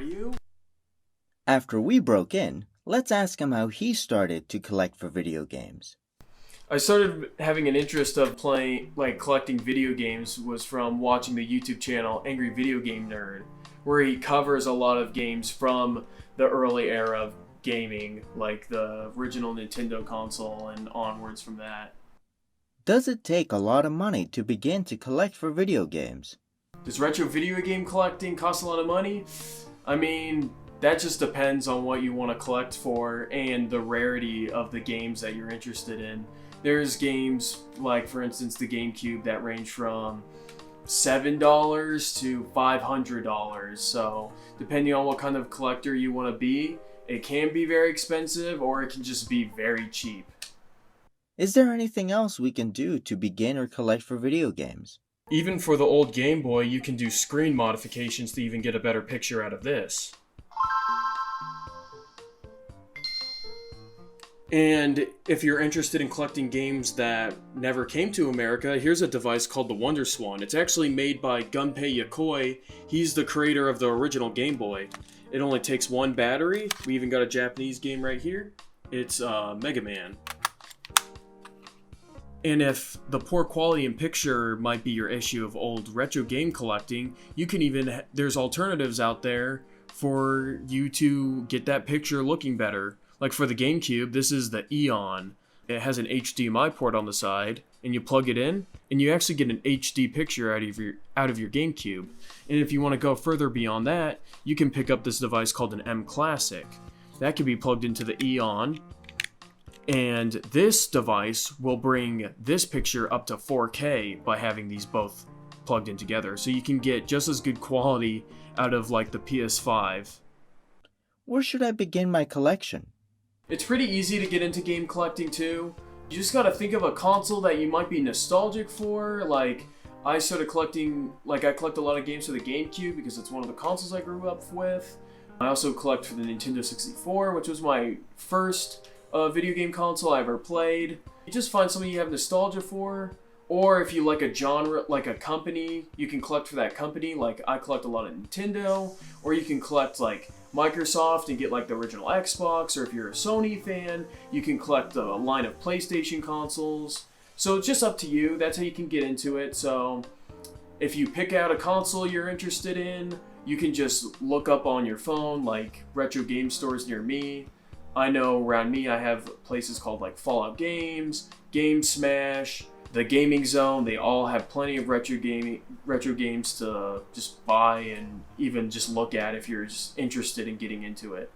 you? After we broke in, let's ask him how he started to collect for video games. I started having an interest of collecting video games was from watching the YouTube channel Angry Video Game Nerd, where he covers a lot of games from the early era of gaming, like the original Nintendo console and onwards from that. Does it take a lot of money to begin to collect for video games? Does retro video game collecting cost a lot of money? I mean, that just depends on what you want to collect for and the rarity of the games that you're interested in. There's games like, for instance, the GameCube that range from $7 to $500. So, depending on what kind of collector you want to be, it can be very expensive or it can just be very cheap. Is there anything else we can do to begin or collect for video games? Even for the old Game Boy, you can do screen modifications to even get a better picture out of this. And if you're interested in collecting games that never came to America, here's a device called the Wonder Swan. It's actually made by Gunpei Yokoi. He's the creator of the original Game Boy. It only takes one battery. We even got a Japanese game right here. It's Mega Man. And if the poor quality in picture might be your issue of old retro game collecting, you can even, there's alternatives out there for you to get that picture looking better. Like for the GameCube, this is the Eon. It has an HDMI port on the side, and you plug it in, and you actually get an HD picture out of your GameCube. And if you want to go further beyond that, you can pick up this device called an M Classic. That can be plugged into the Eon, and this device will bring this picture up to 4K by having these both plugged in together. So you can get just as good quality out of like the PS5. Where should I begin my collection? It's pretty easy to get into game collecting too. You just gotta think of a console that you might be nostalgic for. Like, I started collecting, I collect a lot of games for the GameCube because it's one of the consoles I grew up with. I also collect for the Nintendo 64, which was my first video game console I ever played. You just find something you have nostalgia for, or if you like a genre, like a company, you can collect for that company. Like, I collect a lot of Nintendo, or you can collect like Microsoft and get like the original Xbox, or if you're a Sony fan, you can collect a line of PlayStation consoles. So it's just up to you. That's how you can get into it. So if you pick out a console you're interested in, you can just look up on your phone like retro game stores near me. I know around me I have places called like Fallout Games, Game Smash, the Gaming Zone. They all have plenty of retro games to just buy and even just look at if you're just interested in getting into it.